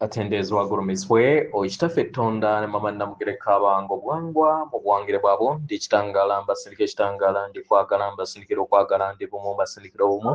atendezwa gurumizwe oikitaffe Tonda ne mama Namugereka abango bwangwa mu bwangire bwabo ndi kitangala mbasindike kitangala ndi kwagala mbasindikira okwagala ndi bumu mbasindikira obumu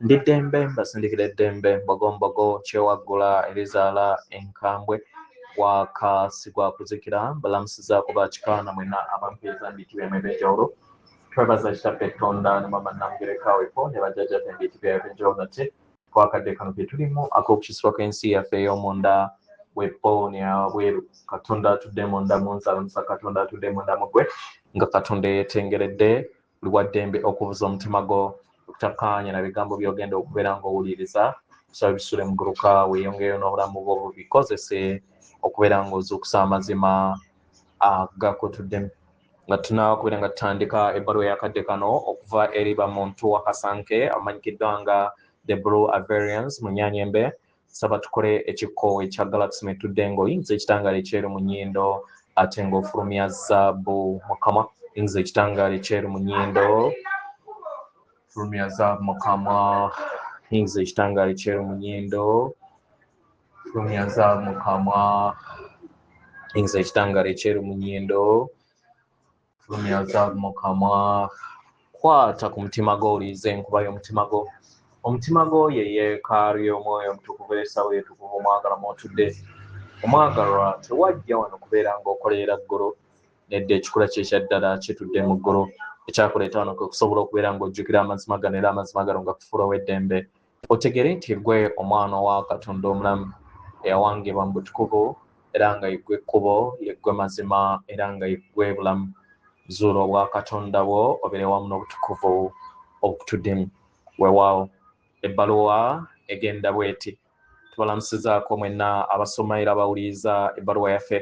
ndi ddembe mbasindikira eddembe mbogombogo kyewagula erizaala enkambwe wakasigwa kuzikira mbalamusiza kuba kikaana mwena abampeeza mbitibwa emibejawulo twebaza kitaffe Tonda ne mama Namugereka wepo ne bajjajjaffe mbitibwa ebyenjawulo nate twakadde kano ke tulimu ak'okukisibwa kw'ensi yaffe ey'omunda weponya bweru Katonda atudde munda mu nsalamusa Katonda atudde munda mu gwe nga Katonda yeetengeredde buli waddembe okubuza omutima gwo okutakkaanya na bigambo by'ogenda okubeera ng'owuliriza kusaba bisule mu guluka weeyongeyo n'obulamu bwo bikozese okubeera ng'ozuukusa amazima agakutuddemu nga tunakubeera nga tutandika ebbaluwa y'akadde kano okuva eri bamuntu wakasanke amanyikiddwa nga The Blue Avarians Munyanyembe saba tukole ekikko ekya Galaxy metudde ng'oyinza ekitangaala ekyeru mu nnyindo ate ng'ofulumya zaabu mukama yinza ekitangaala ekyeru mu nnyindo fulumya zaabu mukama yinza ekitangaala ekyeru mu nnyindo fulumya zaabu mukama yinza ekitangaala ekyeru mu nnyindo fulumya zaabu mukama kwata ku mutima gwo oliize enkuba y'omutima gwo omutima gwo ye yeekaalu y'omwoyo omutukuvu esawo yetukuvu omwagala mwotudde omwagalwa tewajja wano kubeera ng'okolerera ggulu nedda ekikula kye ekyaddala kitudde mu ggulu ekyakuleeta wano kwe kusobola okubeera ng'ojjukira amazima gano era amazima gano nga kufuula ow'eddembe otegere nti gwe omwana wa Katonda omulamu eyawangibwa mu butukuvu era nga yeggwe ekkubo yeggwe mazima era nga yeggwe bulamu zuula obwa Katonda bwo obeere wamu n'obutukuvu obukutuddemu weewaawo ebbaluwa egenda bweti tubalamusizaako mwenna abasoma era abawuliriza ebbaluwa yaffe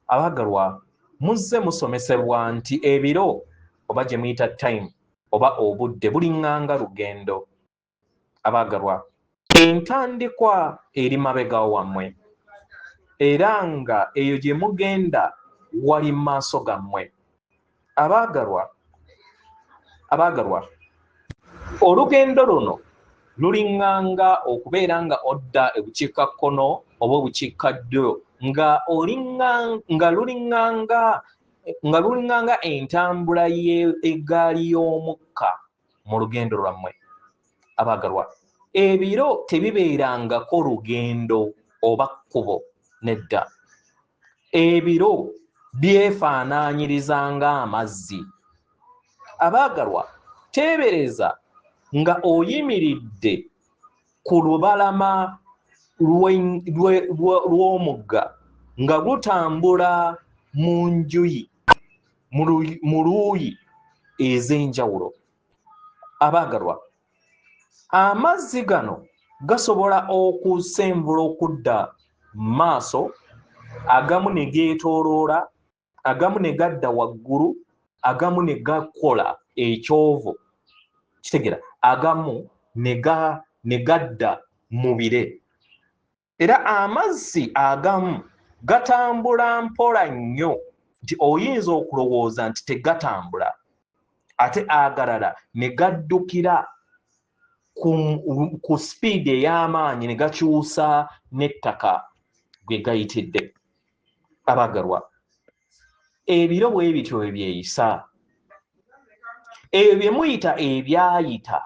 abaagalwa muzze musomesebwa nti ebiro oba gye muyita time oba obudde buliŋŋanga lugendo abaagalwa entandikwa eri mabega wammwe era nga eyo gye mugenda wali mu maaso gammwe abaagalwa olugendo luno luliŋŋanga okubeera nga odda ebukiikakkono oba obukiikaddyo nga luliŋŋanga entambula y'eggaali y'omukka mu lugendo lwammwe abaagalwa ebiro tebibeerangako lugendo oba kkubo nedda ebiro byefaanaanyirizanga amazzi abaagalwa teebereza nga oyimiridde ku lubalama lw'omugga nga gutambula mu njuyi mu luuyi ez'enjawulo abaagalwa amazzi gano gasobola okusemvula okudda mu maaso agamu ne geetooloola agamu ne gadda waggulu agamu ne gakola ekyovo kitegera agamu ne gadda mu bire era amazzi agamu gatambula mpola nnyo nti oyinza okulowooza nti tegatambula ate agalala ne gaddukira ku sipiidi ey'amaanyi ne gakyusa n'ettaka gwe gayitidde abaagalwa ebiro bwe bityo bwe byeyisa ebyo bye muyita ebyayita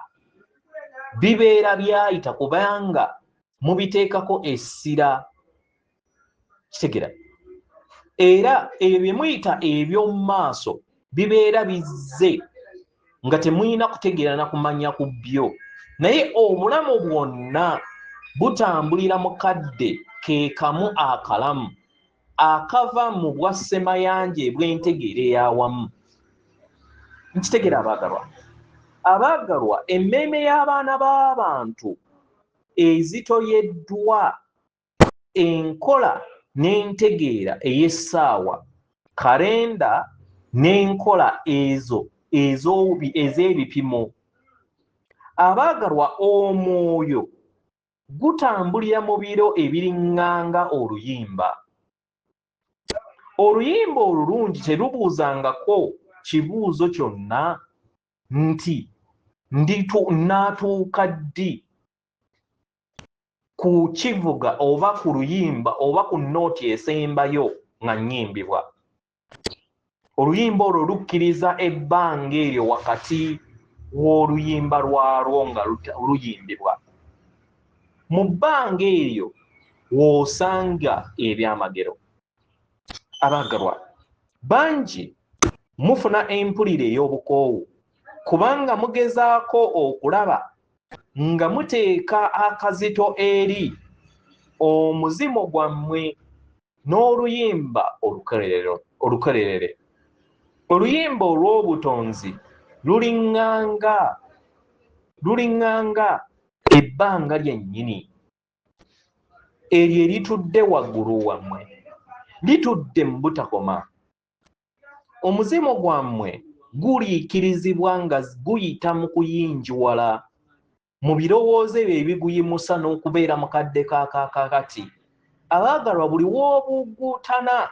bibeera byayita kubanga mubiteekako essira kitegera era ebyo bye muyita eby'omu maaso bibeera bizze nga temuyina kutegeera na kumanya ku byo naye obulamu bwonna butambulira mu kadde ke kamu akalamu akava mu bwa ssemayanja ebw'entegeera ey'awamu nkitegera abaagalwa emmeeme y'abaana b'abantu ezitoyeddwa enkola n'entegeera ey'essaawa kalenda n'enkola ez'ebipimo abaagalwa omwoyo gutambulira mu biro ebiriŋŋanga oluyimba olulungi terubuuzangako kibuuzo kyonna nti naatuuka ddi ku kivuga oba ku luyimba oba ku nooti esembayo nga nnyimbibwa. Oluyimba olwo lukkiriza ebbanga eryo wakati w'oluyimba lwalwo nga luyimbibwa. Mu bbanga eryo w'osanga ebyamagero. Abaagalwa, bangi mufuna empulire ey'obukoowu kubanga mugezaako okulaba nga muteeka akazito eri omuzimu gwammwe n'oluyimba olukererere. Oluyimba olw'obutonzi luliŋŋanga ebbanga lyennyini eryo eritudde waggulu wammwe, litudde mu butakoma. Omuzimu gwammwe guliikirizibwa nga guyita mu kuyinjiwala mu birowoozo ebyo ebiguyimusa n'okubeera mu kadde kakati. Abaagalwa, buli w'obuguutana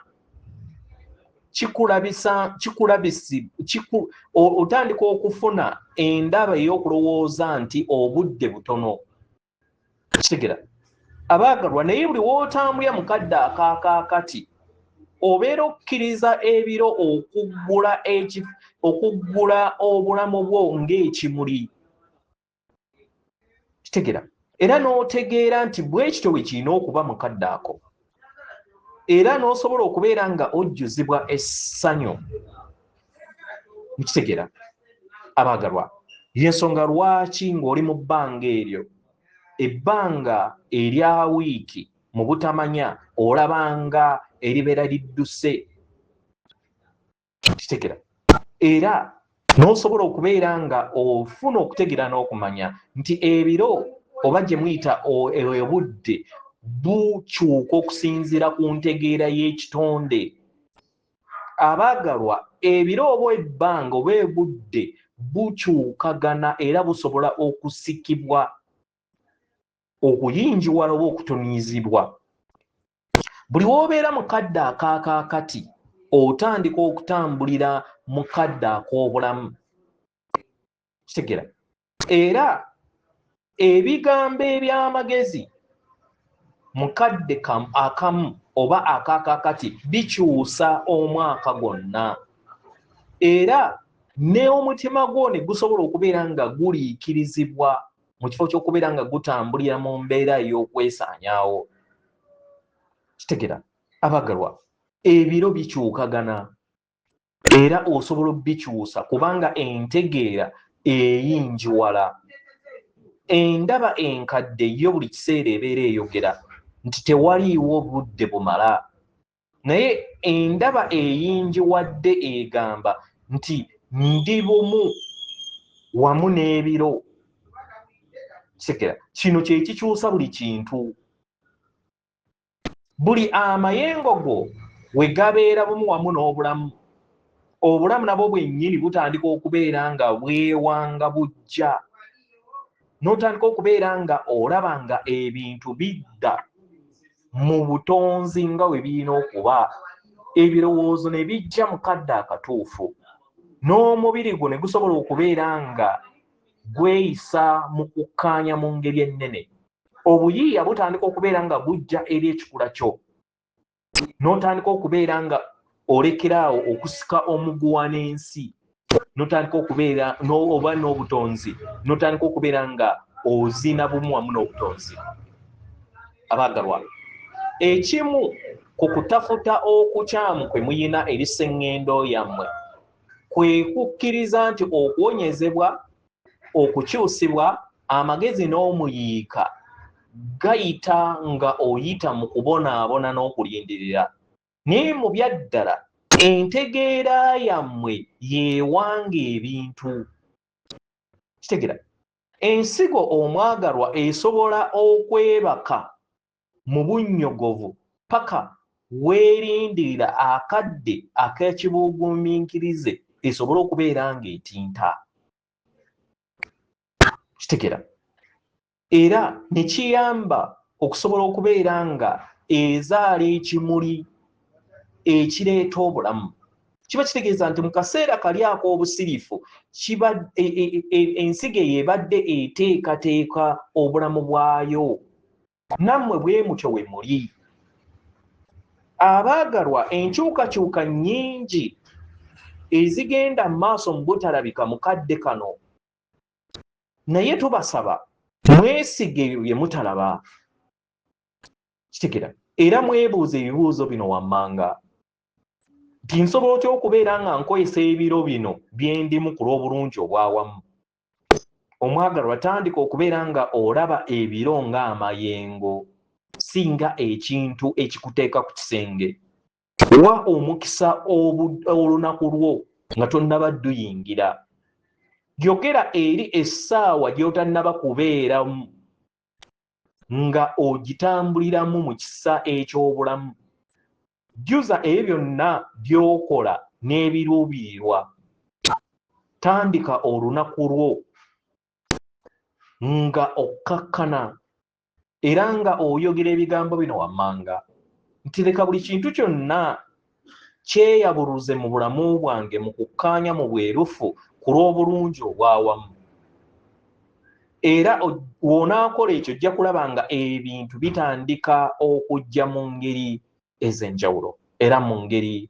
otandika okufuna endaba ey'okulowooza nti obudde butono. Kitegera abaagalwa, naye buli w'otambulira mu kadde akakati obeera okkiriza ebiro okuggula obulamu bwo ng'ekimuli. Kitegera era n'otegeera nti bwe kityo bwe kirina okuba mu kadde ako, era n'osobola okubeera nga ojjuzibwa essanyu. Mukitegera abaagalwa, y'ensonga lwaki ng'oli mu bbanga eryo, ebbanga erya wiiki mu butamanya olabanga eribeera lidduse. Kitegera era n'osobola okubeera nga ofuna okutegeera n'okumanya nti ebiro oba gye muyita obudde bukyuka okusinziira ku ntegeera y'ekitonde. Abaagalwa, ebiro oba ebbanga oba obudde bukyukagana era busobola okusikibwa, okuyinjiwala oba okutuniizibwa. Buli w'obeera mu kadde akakakati otandika okutambulira mu kadde ak'obulamu. Kitegera era ebigambo eby'amagezi mu kadde akamu oba akakakati bikyusa omwaka gwonna, era ne omutima gwo ne gusobola okubeera nga guliikirizibwa mu kifo ky'okubeera nga gutambulira mu mbeera ey'okwesaanyaawo. Kitegera abaagalwa, ebiro bikyukagana era osobola obikyusa kubanga entegeera eyinjiwala. Endaba enkadde yo buli kiseera ebeera eyogera nti tewaliiwo budde bumala, naye endaba eyinjiwadde egamba nti ndi bumu wamu n'ebiro. Kitegera kino kye kikyusa buli kintu. Buli amayengo go we gabeera bumu wamu n'obulamu, obulamu nabwo bwennyini butandika okubeera nga bwewanga bujja, n'otandika okubeera nga olaba nga ebintu bidda mu butonzi nga we birina okuba, ebirowoozo ne bijja mu kadde akatuufu, n'omubiri gwo ne gusobola okubeera nga gweyisa mu kukkaanya mu ngeri ennene. Obuyiiya butandika okubeera nga bujja eri ekikula kyo, n'otandika okubeera nga olekeraawo okusika omuguwa n'ensi, n'otandika okubeera oba n'obutonzi, n'otandika okubeera nga ozina bumu wamu n'obutonzi. Abaagalwa, ekimu ku kutafuta okukyamu kwe muyina eri sseŋŋendo yammwe kwe kukkiriza nti okuwonyezebwa, okukyusibwa, amagezi n'omuyiika gayita nga oyita mu kubonaabona n'okulindirira. Naye mu byaddala entegeera yammwe yeewanga ebintu. Kitegera ensigo omwagalwa esobola okwebaka mu bunnyogovu paka weerindirira akadde ak'ekibugumiikirize esobole okubeera ng'etinta. Kitegera era ne kiyamba okusobola okubeera nga ezaala ekimuli ekireeta obulamu. Kiba kitegeeza nti mu kaseera kali ak'obusirifu ensigo eyo ebadde eteekateeka obulamu bwayo. nammwe bwe mutyo we muli. Abaagalwa, enkyukakyuka nnyingi ezigenda mu maaso mu butalabika mu kadde kano, naye tubasaba mwesige bye mutalaba. Kitegera era mwebuuza ebibuuzo bino wammanga nti nsobola otya okubeera nga nkozesa ebiro bino bye ndimu ku lw'obulungi obwawamu. Omwagalwa, tandika okubeera nga olaba ebiro ng'amayengo singa ekintu ekikuteeka ku kisenge. Wa omukisa olunaku lwo nga tonnaba dduyingira. Yogera eri essaawa gy'otannaba kubeeramu nga ogitambuliramu mu kisa eky'obulamu. Jjuza ebyo byonna by'okola n'ebiruubirirwa. Tandika olunaku lwo nga okkakkana era nga oyogera ebigambo bino wammanga nti leka buli kintu kyonna kyeyabuluze mu bulamu bwange mu kukkaanya mu bwerufu ku lw'obulungi obwawamu. Era wonaakola ekyo ojja kulaba nga ebintu bitandika okujja mu ngeri ez'enjawulo era mu ngeri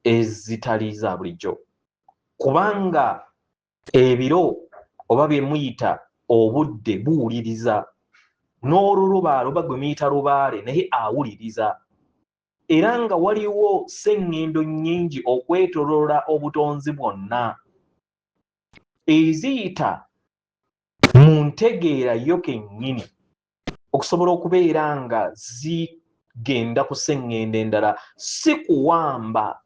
ezitali za bulijjo, kubanga ebiro oba bye muyita obudde buwuliriza, n'olulubaalo gwe muyita lubaale naye awuliriza. Era nga waliwo sseŋŋendo nnyingi okwetooloola obutonzi bwonna eziyita mu ntegeera yo kennyini okusobola okubeera nga zigenda ku sseŋŋendo endala, si kuwamba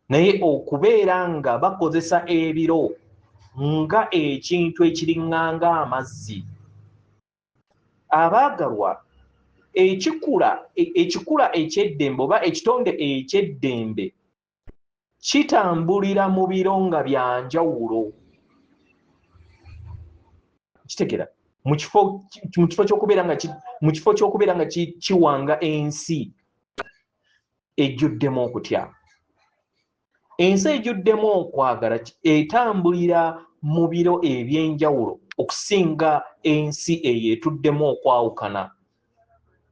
naye okubeera nga bakozesa ebiro nga ekintu ekiriŋŋanga amazzi. Abaagalwa, ekikula eky'eddembe oba ekitonde eky'eddembe kitambulira mu biro nga bya njawulo. Kitegera mu kifo ky'okubeera nga kiwanga ensi ejjuddemu okutya. Ensi ejjuddemu okwagala etambulira mu biro eby'enjawulo okusinga ensi eyo etuddemu okwawukana.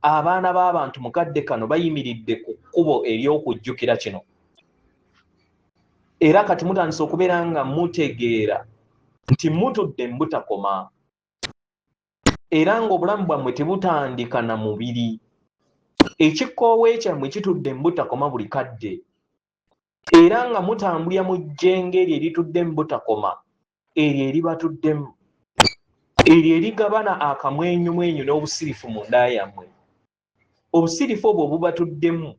Abaana b'abantu mu kadde kano bayimiridde ku kkubo ery'okujjukira kino. Era kati mutandise okubeera nga mutegeera nti mutudde mu butakoma era ng'obulamu bwammwe tebutandika na mubiri. Ekikkoowe kyammwe kitudde mu butakoma buli kadde era nga mutambulira mu jjenga eryo eritudde mu butakoma, eryo eribatuddemu, eryo erigabana akamwenyumwenyu n'obusirifu mu nda yammwe. Obusirifu obwo bubatuddemu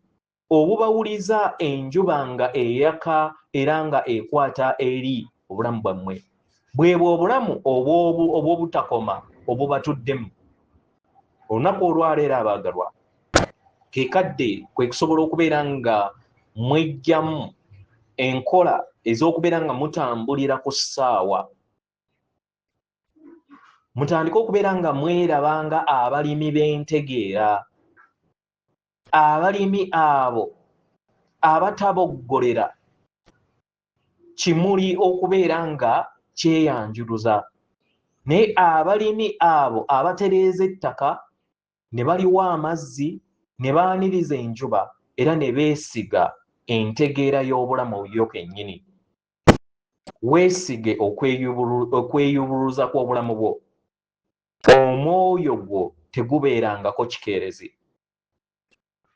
obubawuliza enjuba nga eyaka era nga ekwata eri obulamu bwammwe. Bwebwo obulamu obw'obutakoma obubatuddemu. Olunaku olwaleero abaagalwa, ke kadde kwe kusobola okubeera nga mwejjamu enkola ez'okubeera nga mutambulira ku ssaawa. Mutandike okubeera nga mweraba nga abalimi b'entegeera, abalimi abo abataboggolera kimuli okubeera nga kyeyanjuluza, naye abalimi abo abatereeza ettaka ne baliwa amazzi ne baaniriza enjuba era ne beesiga entegeera y'obulamu yo kennyini. Weesige okweyubuluza kw'obulamu bwo. Omwoyo gwo tegubeerangako kikeerezi.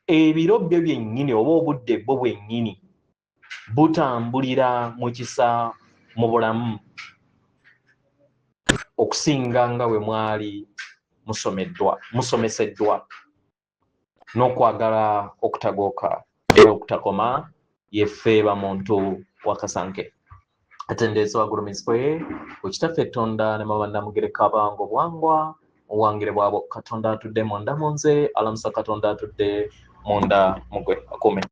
Ebiro byo byennyini oba obudde bwo bwennyini butambulira mu kisa mu bulamu okusinga nga bwe mwali musomeseddwa. N'okwagala okutagooka era okutakoma yeffe bamuntu wakasanke. Atendeeza wagulumiswe Okitaffe Tonda ne Mama Namugereka Abango Bwangwa, obuwangire bwabo Katonda atudde munda mu nze, alamusa Katonda atudde munda mugwe akume.